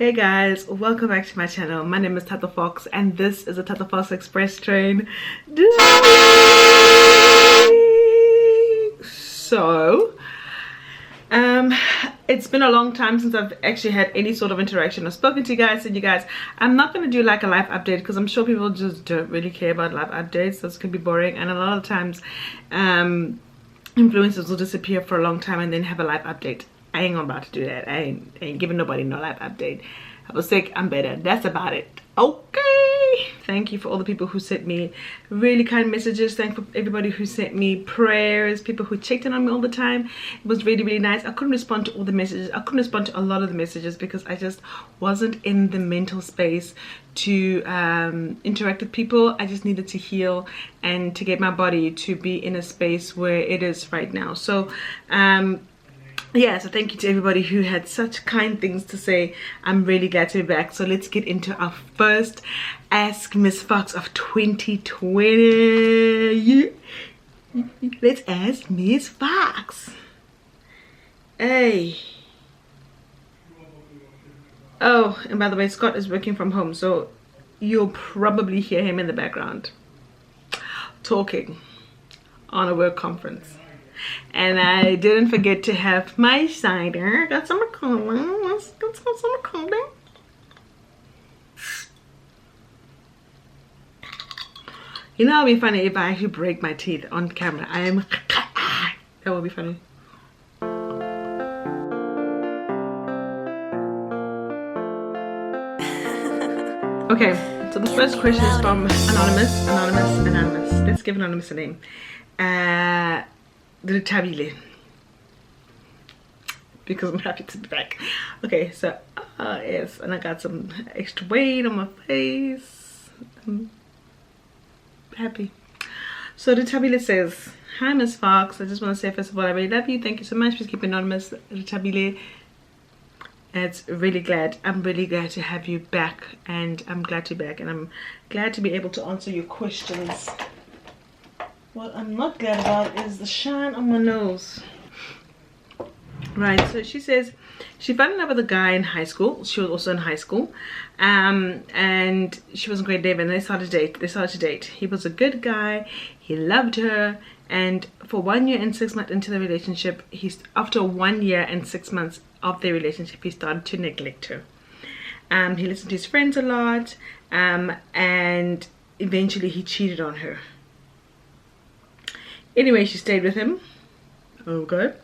Hey guys, welcome back to my channel. My name is Tata Fox and this is a Tata Fox Express train. So, it's been a long time since I've actually had any sort of interaction or spoken to you guys. And you guys, I'm not going to do like a live update because I'm sure people just don't really care about live updates. Those can be boring, and a lot of times influencers will disappear for a long time and then have a live update. I ain't about to do that. I ain't giving nobody no live update. I was sick, I'm better. That's about it. Okay. Thank you for all the people who sent me really kind messages. Thank you for everybody who sent me prayers, people who checked in on me all the time. It was really, really nice. I couldn't respond to all the messages. I couldn't respond to a lot of the messages because I just wasn't in the mental space to interact with people. I just needed to heal and to get my body to be in a space where it is right now. So yeah, so thank you to everybody who had such kind things to say. I'm really glad to be back. So let's get into our first Ask Miss Fox of 2020. Let's ask Miss Fox. Hey. Oh, and by the way, Scott is working from home, so you'll probably hear him in the background talking on a work conference. And I didn't forget to have my cider. Got some cola. Let's get some cola. You know, it'll be funny if I actually break my teeth on camera. That would be funny. Okay, so the first question is from Anonymous. Let's give Anonymous a name. Tabile, because I'm happy to be back. Okay, so yes, and I got some extra weight on my face. I'm happy. So the Tabile says, "Hi Miss Fox, I just want to say first of all I really love you. Thank you so much. Please keep anonymous." Tabile, I'm really glad to have you back, and I'm glad to be back, and I'm glad to be able to answer your questions. What I'm not glad about is the shine on my nose. Right, so she says she fell in love with a guy in high school. She was also in high school. And she was a great date, and they started to date. He was a good guy. He loved her. And for 1 year and 6 months into the relationship, after 1 year and 6 months of their relationship, he started to neglect her. He listened to his friends a lot. And eventually he cheated on her. Anyway, she stayed with him. Oh, good.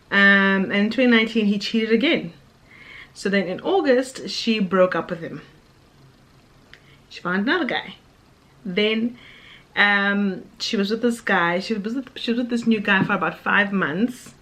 And in 2019, he cheated again. So then in August, she broke up with him. She found another guy. Then she was with this guy. She was with this new guy for about 5 months.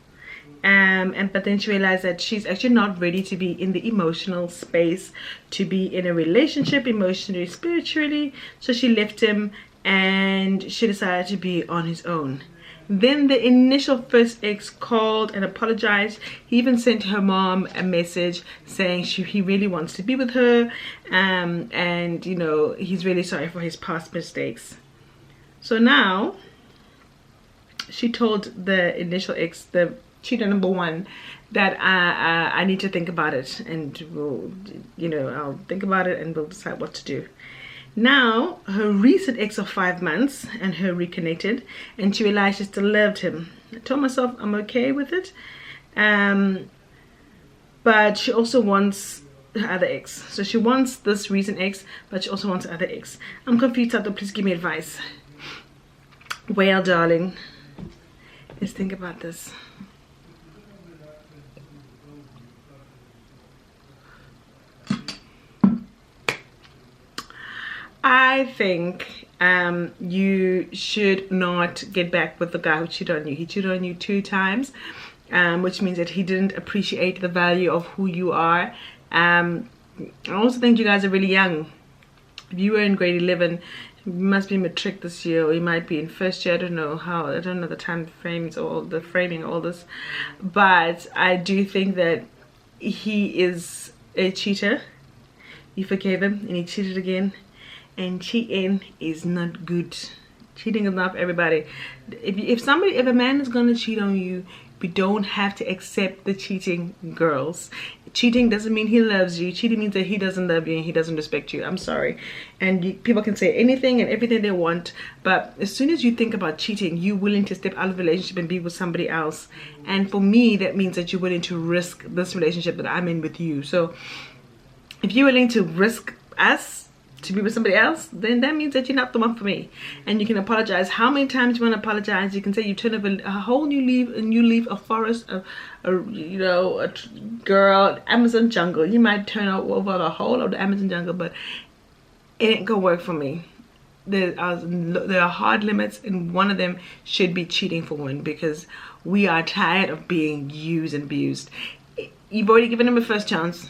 But then she realized that she's actually not ready to be in the emotional space, to be in a relationship emotionally, spiritually. So she left him. And she decided to be on his own. Then the initial first ex called and apologized. He even sent her mom a message saying he really wants to be with her, and you know, he's really sorry for his past mistakes. So now she told the initial ex, the cheater number one, that I need to think about it, and we'll, you know, I'll think about it and we'll decide what to do. Now, her recent ex of 5 months and her reconnected, and she realized she still loved him. I told myself I'm okay with it, but she also wants her other ex. So she wants this recent ex, but she also wants her other ex. I'm confused, Tato. Please give me advice. Well, darling, let's think about this. I think you should not get back with the guy who cheated on you. He cheated on you 2 times, which means that he didn't appreciate the value of who you are. I also think you guys are really young. If you were in grade 11, you must be matric this year, or you might be in first year. I don't know the time frames or the framing, all this. But I do think that he is a cheater. You forgave him and he cheated again. And cheating is not good. Cheating is not for everybody. If a man is gonna cheat on you, we don't have to accept the cheating, girls. Cheating doesn't mean he loves you. Cheating means that he doesn't love you and he doesn't respect you. I'm sorry. And people can say anything and everything they want, but as soon as you think about cheating, you're willing to step out of the relationship and be with somebody else. And for me, that means that you're willing to risk this relationship that I'm in with you. So if you're willing to risk us to be with somebody else, then that means that you're not the one for me. And you can apologize how many times you want to apologize. You can say you turn over a whole new leaf, a forest, a girl, Amazon jungle. You might turn over the whole of the Amazon jungle, but it ain't gonna work for me. There are hard limits, and one of them should be cheating for one, because we are tired of being used and abused. You've already given him a first chance.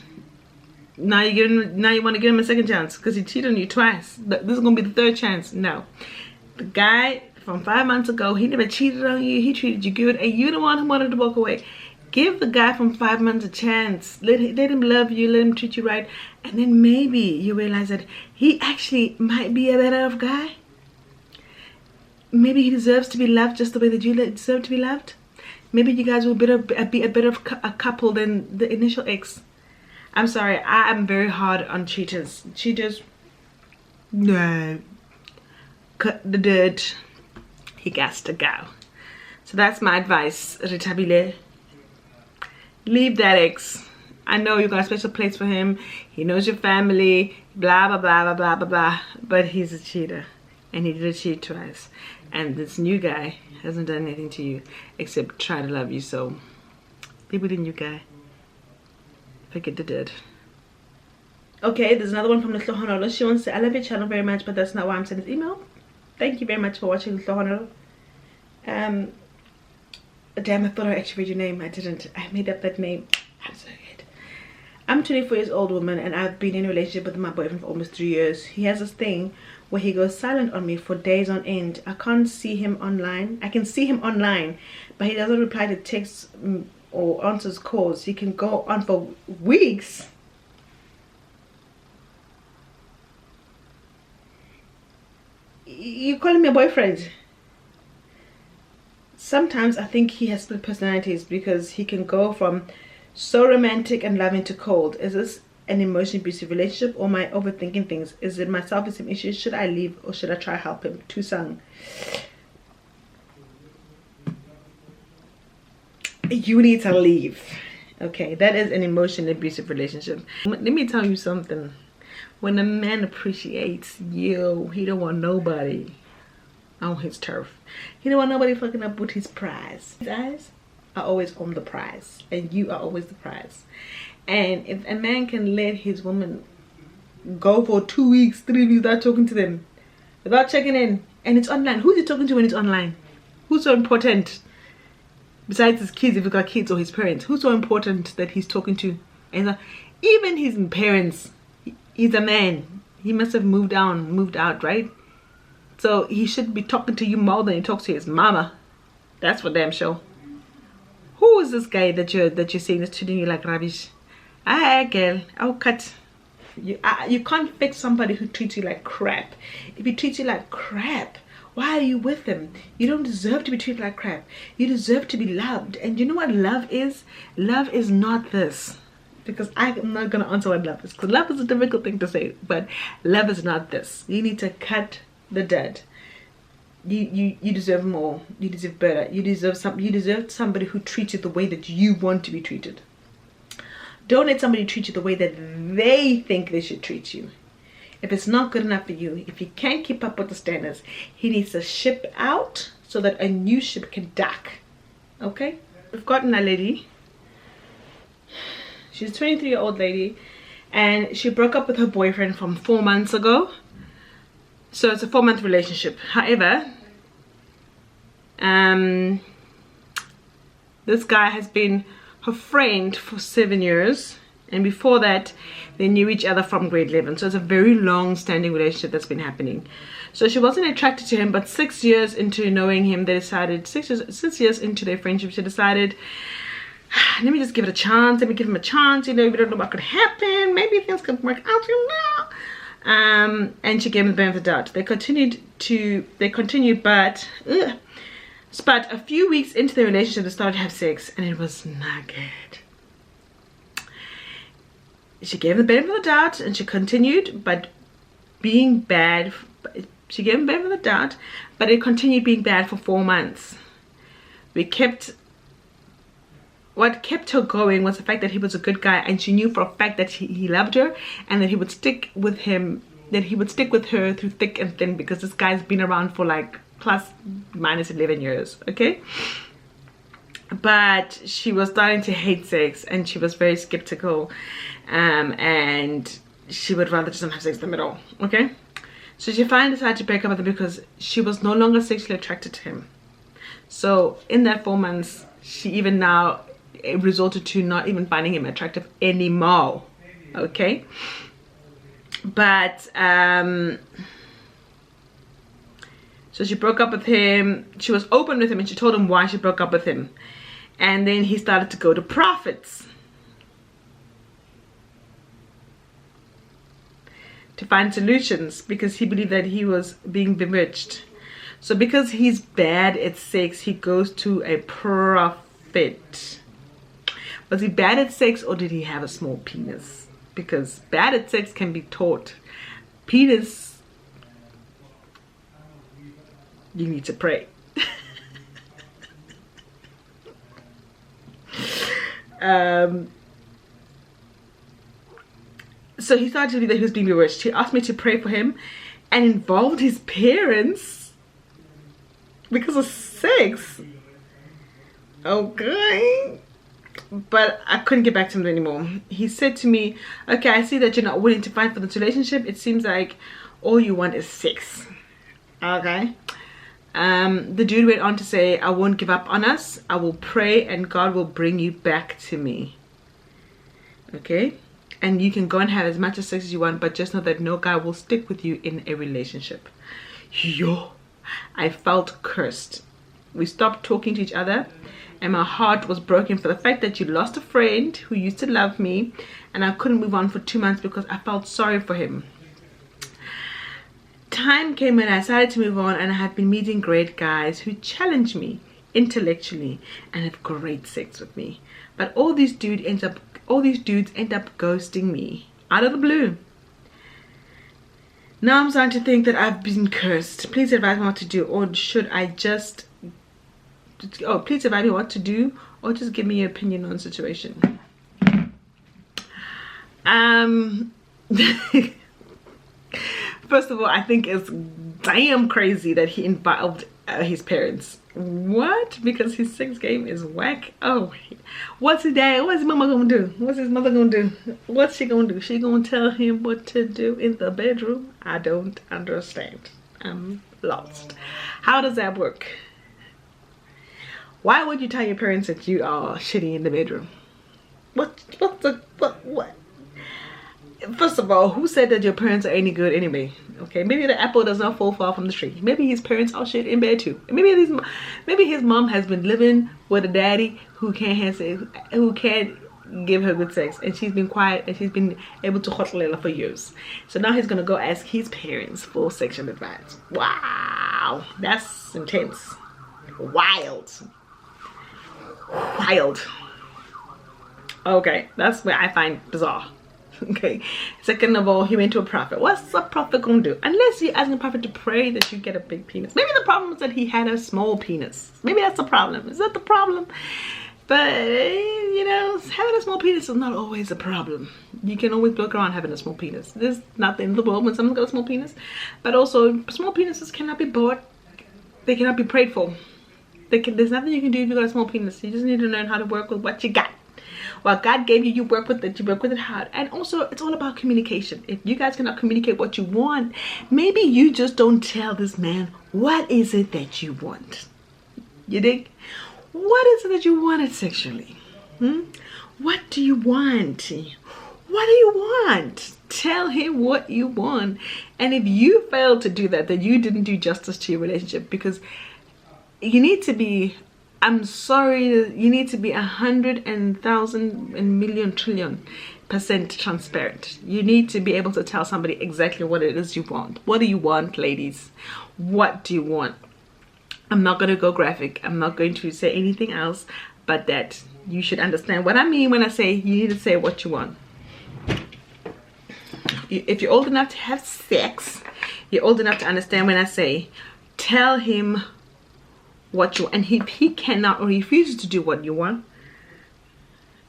Now you want to give him a second chance because he cheated on you twice. This is gonna be the third chance. No, the guy from 5 months ago, he never cheated on you. He treated you good, and you the one who wanted to walk away. Give the guy from 5 months a chance. Let him love you. Let him treat you right, and then maybe you realize that he actually might be a better off guy. Maybe he deserves to be loved just the way that you deserve to be loved. Maybe you guys will be a better a couple than the initial ex. I'm sorry, I am very hard on cheaters. Cheaters, no. Cut the dirt. He has to go. So that's my advice, Ritabile. Leave that ex. I know you got a special place for him. He knows your family, blah, blah, blah, blah, blah, blah, blah. But he's a cheater. And he did cheat twice. And this new guy hasn't done anything to you except try to love you. So, be with the new guy. Forget the dead. Okay, there's another one from Little Honolo. She wants to say, I love your channel very much, but that's not why I'm sending this email. Thank you very much for watching, Little Honolo. Damn, I thought I actually read your name. I didn't. I made up that name. I'm so good. I'm a 24 years old woman, and I've been in a relationship with my boyfriend for almost 3 years. He has this thing where he goes silent on me for days on end. I can't see him online. I can see him online, but he doesn't reply to texts or answers calls. He can go on for weeks. You calling me a boyfriend? Sometimes I think he has split personalities, because he can go from so romantic and loving to cold. Is this an emotionally abusive relationship, or am I overthinking things? Is it my self-esteem issues? Should I leave, or should I try help him? Tusang. You need to leave. Okay, that is an emotionally abusive relationship. Let me tell you something. When a man appreciates you, he don't want nobody on his turf. He don't want nobody fucking up with his prize. His eyes are always on the prize, and you are always the prize. And if a man can let his woman go for 2 weeks, 3 weeks without talking to them, without checking in, and it's online, who's he talking to when it's online? Who's so important? Besides his kids, if he's got kids, or his parents, who's so important that he's talking to? And even his parents, he's a man. He must have moved out, right? So he should be talking to you more than he talks to his mama. That's for damn sure. Who is this guy that you're saying is treating you like rubbish? Ah, girl, I'll cut. You can't fix somebody who treats you like crap. If he treats you like crap, why are you with him? You don't deserve to be treated like crap. You deserve to be loved. And you know what love is? Love is not this. Because I'm not going to answer what love is. Because love is a difficult thing to say. But love is not this. You need to cut the dirt. You deserve more. You deserve better. You deserve somebody who treats you the way that you want to be treated. Don't let somebody treat you the way that they think they should treat you. If it's not good enough for you, if he can't keep up with the standards, he needs to ship out so that a new ship can dock. Okay? We've gotten a lady. She's a 23-year-old lady, and she broke up with her boyfriend from 4 months ago. So it's a 4-month relationship. However, this guy has been her friend for 7 years. And before that, they knew each other from grade 11. So it's a very long-standing relationship that's been happening. So she wasn't attracted to him, but 6 years into knowing him, they decided, 6 years into their friendship, she decided, let me just give it a chance. Let me give him a chance. You know, we don't know what could happen. Maybe things could work out, you know. And she gave him the benefit of the doubt. They continued, but a few weeks into their relationship, they started to have sex, and it was not good. she gave him the benefit of the doubt, and she continued, but being bad. She gave him the benefit of the doubt, but it continued being bad for 4 months. What kept her going was the fact that he was a good guy, and she knew for a fact that he loved her, and that he would stick with him, that he would stick with her through thick and thin, because this guy's been around for like plus minus 11 years, okay? But she was starting to hate sex, and she was very skeptical, and she would rather just not have sex with him at all, okay? So she finally decided to break up with him because she was no longer sexually attracted to him. So in that 4 months, she even now resorted to not even finding him attractive anymore, okay? But so she broke up with him. She was open with him, and she told him why she broke up with him. And then he started to go to prophets to find solutions, because he believed that he was being bewitched. So because he's bad at sex, he goes to a prophet. Was he bad at sex, or did he have a small penis? Because bad at sex can be taught. Penis, you need to pray. So he started to believe that he was being bewitched. He asked me to pray for him, and involved his parents because of sex. Okay. But I couldn't get back to him anymore. He said to me, okay, I see that you're not willing to fight for this relationship. It seems like all you want is sex. Okay. The dude went on to say, I won't give up on us. I will pray, and God will bring you back to me. Okay. And you can go and have as much sex as you want, but just know that no guy will stick with you in a relationship. Yo, I felt cursed. We stopped talking to each other, and my heart was broken for the fact that you lost a friend who used to love me, and I couldn't move on for 2 months because I felt sorry for him. Time came when I decided to move on, and I have been meeting great guys who challenge me intellectually and have great sex with me. But all these dudes end up ghosting me out of the blue. Now I'm starting to think that I've been cursed. Please advise me what to do, or should I just... Oh, please advise me what to do, or just give me your opinion on the situation. First of all, I think it's damn crazy that he involved his parents. What? Because his sex game is whack? Oh, what's his dad? What's his mama gonna do? What's his mother gonna do? What's she gonna do? She gonna tell him what to do in the bedroom? I don't understand. I'm lost. How does that work? Why would you tell your parents that you are shitty in the bedroom? What? First of all, who said that your parents are any good anyway? Okay, maybe the apple does not fall far from the tree. Maybe his parents are shit in bed too. Maybe his mom has been living with a daddy who can't give her good sex, and she's been quiet, and she's been able to hotline for years. So now he's gonna go ask his parents for sexual advice. Wow, that's intense. Wild. Okay, that's what I find bizarre. Okay. Second of all, he went to a prophet. What's a prophet gonna do? Unless you're asking a prophet to pray that you get a big penis. Maybe the problem is that he had a small penis. Maybe that's the problem. Is that the problem? But you know, having a small penis is not always a problem. You can always walk around having a small penis. There's nothing in the world when someone's got a small penis. But also, small penises cannot be bought. They cannot be prayed for. There's nothing you can do if you got a small penis. You just need to learn how to work with what you got. What God gave you, you work with it. You work with it hard. And also, it's all about communication. If you guys cannot communicate what you want, maybe you just don't tell this man what is it that you want. You dig? What is it that you wanted sexually? What do you want? What do you want? Tell him what you want. And if you fail to do that, then you didn't do justice to your relationship, because you need to be, I'm sorry, you need to be 100,000 and million trillion % transparent. You need to be able to tell somebody exactly what it is you want. What do you want, ladies? What do you want? I'm not going to go graphic. I'm not going to say anything else, but that you should understand what I mean when I say you need to say what you want. if you're old enough to have sex, you're old enough to understand when I say, tell him what you want. And if he cannot or refuses to do what you want,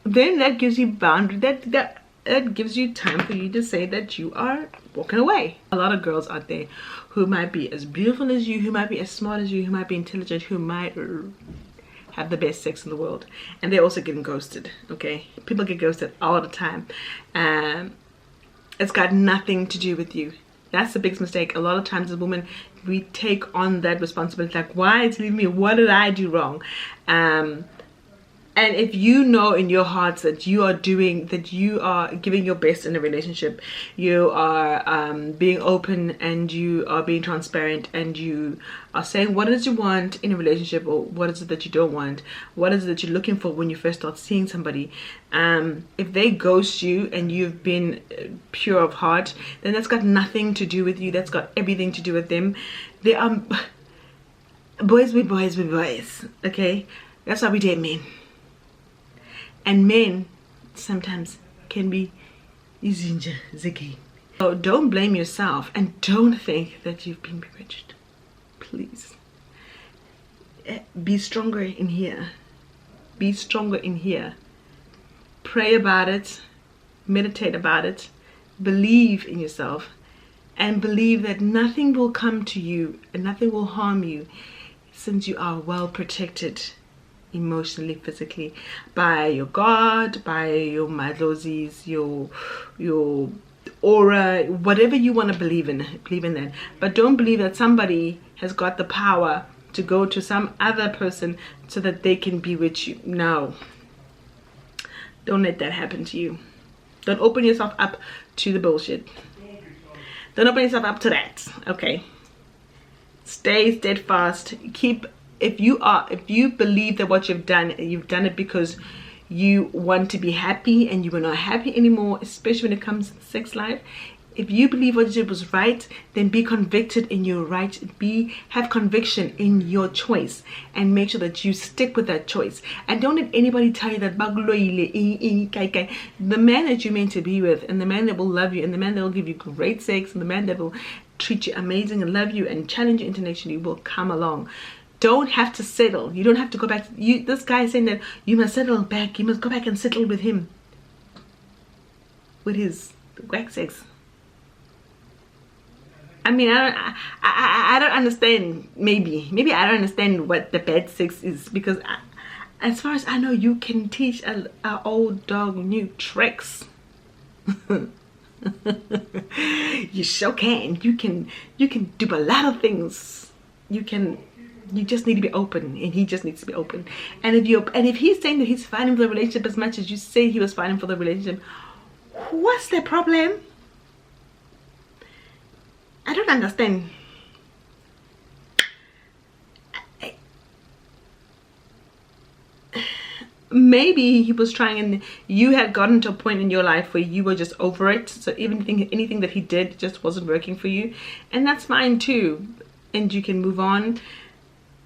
then that gives you boundary. That gives you time for you to say that you are walking away. A lot of girls out there who might be as beautiful as you, who might be as smart as you, who might be intelligent, who might have the best sex in the world, and they're also getting ghosted. Okay, people get ghosted all the time. It's got nothing to do with you. That's the biggest mistake. A lot of times as women, we take on that responsibility, like, why is he leaving me? What did I do wrong? And if you know in your hearts that you are giving your best in a relationship, you are being open, and you are being transparent, and you are saying what it is you want in a relationship, or what is it that you don't want, what is it that you're looking for when you first start seeing somebody. If they ghost you and you've been pure of heart, then that's got nothing to do with you. That's got everything to do with them. They are boys with boys with boys. Okay, that's why we date men. And men sometimes can be izinja ziggy. So don't blame yourself, and don't think that you've been bewitched. Please. Be stronger in here. Be stronger in here. Pray about it. Meditate about it. Believe in yourself. And believe that nothing will come to you and nothing will harm you, since you are well protected emotionally, physically, by your God, by your madlozis, your aura, whatever you want to believe in that. But don't believe that somebody has got the power to go to some other person so that they can be with you. No, don't let that happen to you. Don't open yourself up to the bullshit. Don't open yourself up to that. Okay, stay steadfast. If you believe that what you've done it because you want to be happy and you are not happy anymore, especially when it comes to sex life. If you believe what you did was right, then be convicted in your right. Have conviction in your choice, and make sure that you stick with that choice. And don't let anybody tell you that the man that you're meant to be with, and the man that will love you, and the man that will give you great sex, and the man that will treat you amazing and love you and challenge you intellectually will come along. Don't have to settle. You don't have to go back. This guy is saying that you must settle back. You must go back and settle with him, with his whack sex. I mean, I don't understand. Maybe I don't understand what the bad sex is, because as far as I know, you can teach an old dog new tricks. You sure can. You can do a lot of things. You just need to be open, and he just needs to be open. And if he's saying that he's fighting for the relationship as much as you say he was fighting for the relationship, what's the problem? I don't understand. Maybe he was trying, and you had gotten to a point in your life where you were just over it. So anything that he did just wasn't working for you, and that's fine too. And you can move on,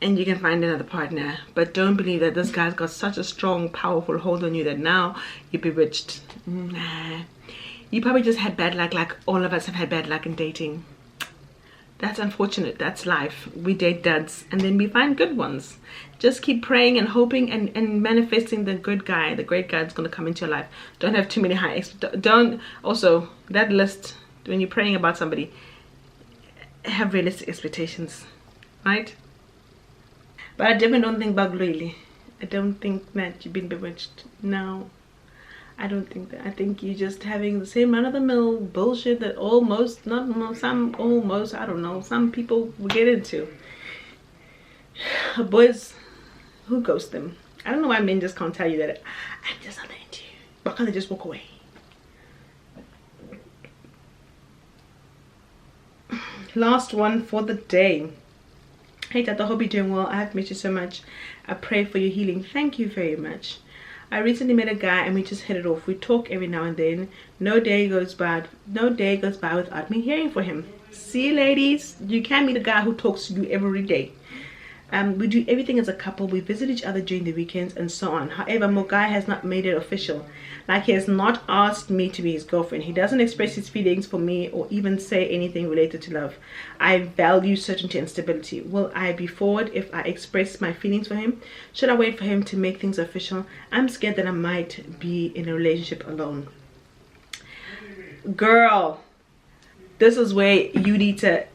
and you can find another partner. But don't believe that this guy's got such a strong, powerful hold on you that now you're bewitched. Nah. You probably just had bad luck, like all of us have had bad luck in dating. That's unfortunate. That's life. We date duds, and then we find good ones. Just keep praying and hoping and manifesting the good guy, the great guy that's going to come into your life. Don't have too many high don't also, that list, when you're praying about somebody, have realistic expectations, right? But I definitely don't think Baglili. I don't think that you've been bewitched. No, I don't think that. I think you're just having the same run-of-the-mill bullshit that I don't know, some people will get into. Boys who ghost them. I don't know why men just can't tell you that I'm just not into you. Why can't they just walk away? Last one for the day. Hey Tata, hope you're doing well. I have missed you so much. I pray for your healing. Thank you very much. I recently met a guy and we just hit it off. We talk every now and then. No day goes by without me hearing from him. See, ladies, you can't meet a guy who talks to you every day. We do everything as a couple. We visit each other during the weekends and so on. However, Mogai has not made it official. Like, he has not asked me to be his girlfriend. He doesn't express his feelings for me or even say anything related to love. I value certainty and stability. Will I be forward if I express my feelings for him? Should I wait for him to make things official? I'm scared that I might be in a relationship alone. Girl, this is where you need to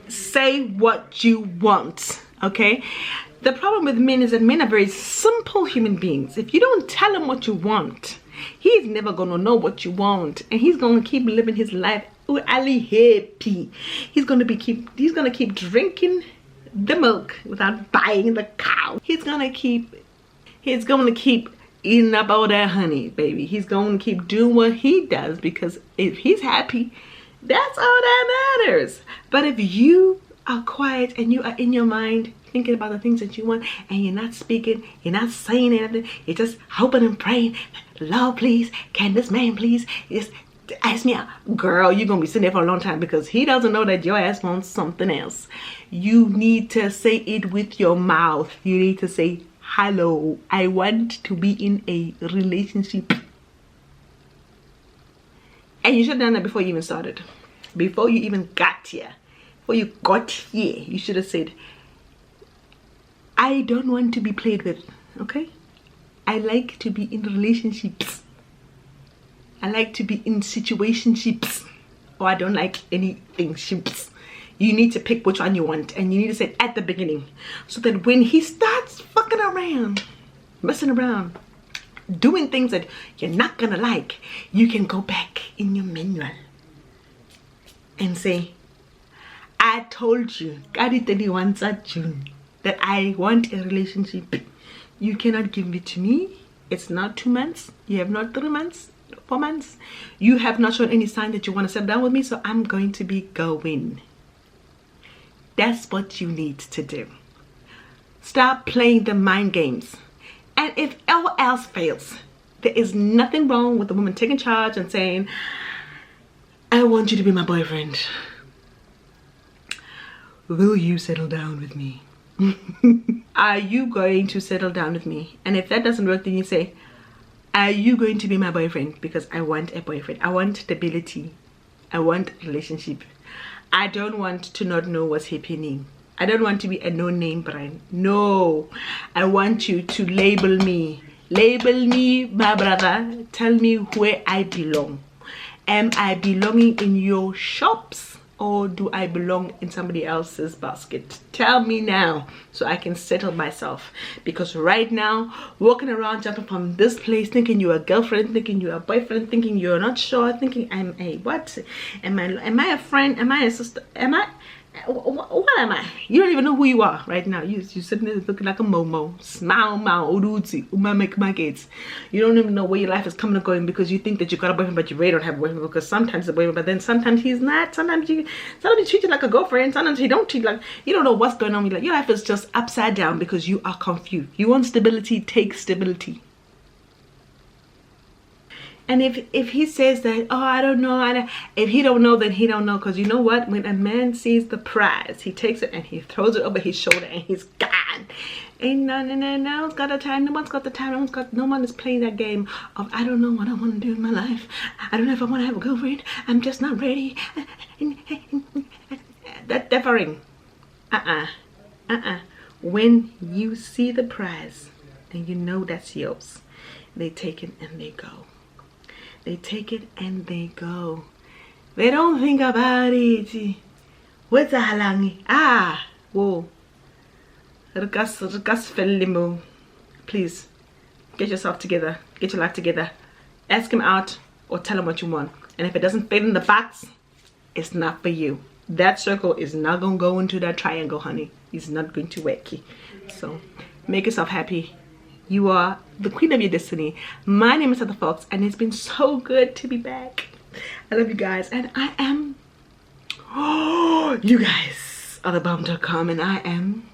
say what you want, okay? The problem with men is that men are very simple human beings. If you don't tell him what you want, he's never gonna know what you want, and he's gonna keep living his life ali happy. He's gonna keep drinking the milk without buying the cow. He's gonna keep eating up all that honey, baby. He's gonna keep doing what he does, because if he's happy, that's all that matters. But if you are quiet and you are in your mind thinking about the things that you want, and you're not speaking, you're not saying anything, you're just hoping and praying, Lord, please, can this man please just ask me out? Girl, you're gonna be sitting there for a long time, because he doesn't know that your ass wants something else. You need to say it with your mouth. You need to say, hello, I want to be in a relationship. And you should have done that before you even started. Before you even got here. Before you got here, you should have said, I don't want to be played with, okay? I like to be in relationships. I like to be in situationships. Or I don't like anything ships. You need to pick which one you want, and you need to say it at the beginning, so that when he starts fucking around, messing around, doing things that you're not gonna like, you can go back in your manual and say, I told you, June, that I want a relationship. You cannot give it to me. It's not 2 months. You have not 3 months, 4 months. You have not shown any sign that you want to settle down with me, so I'm going to be going. That's what you need to do. Stop playing the mind games. And if all else fails, there is nothing wrong with the woman taking charge and saying, I want you to be my boyfriend. Will you settle down with me? Are you going to settle down with me? And if that doesn't work, then you say, are you going to be my boyfriend? Because I want a boyfriend. I want stability. I want a relationship. I don't want to not know what's happening. I don't want to be a no-name brand. No, I want you to label me. Label me, my brother. Tell me where I belong. Am I belonging in your shops, or do I belong in somebody else's basket? Tell me now, so I can settle myself. Because right now, walking around, jumping from this place, thinking you're a girlfriend, thinking you're a boyfriend, thinking you're not sure, thinking I'm a what? Am I a friend? Am I a sister? What am I? You don't even know who you are right now. You're sitting there looking like a momo. Smile, uruti, umamekmakets. You don't even know where your life is coming and going, because you think that you got a boyfriend, but you really don't have a boyfriend, because sometimes he's a boyfriend, but then sometimes he's not. Sometimes he treats you like a girlfriend. Sometimes he don't treat like, you don't know what's going on. Like, your life is just upside down because you are confused. You want stability, take stability. And if he says that, oh, I don't know, if he don't know, then he don't know. Because you know what? When a man sees the prize, he takes it and he throws it over his shoulder and he's gone. Ain't no one's got the time. No one's got the time. No one is playing that game of, I don't know what I want to do in my life. I don't know if I want to have a girlfriend. I'm just not ready. That differing. When you see the prize and you know that's yours, they take it and they go. They take it and they go. They don't think about it. What's a halangi? Whoa. Please, get yourself together. Get your life together. Ask him out or tell him what you want. And if it doesn't fit in the box, it's not for you. That circle is not going to go into that triangle, honey. It's not going to work. So, make yourself happy. You are the queen of your destiny. My name is Heather Fox, and it's been so good to be back. I love you guys, and I am, you guys are the bomb.com, and I am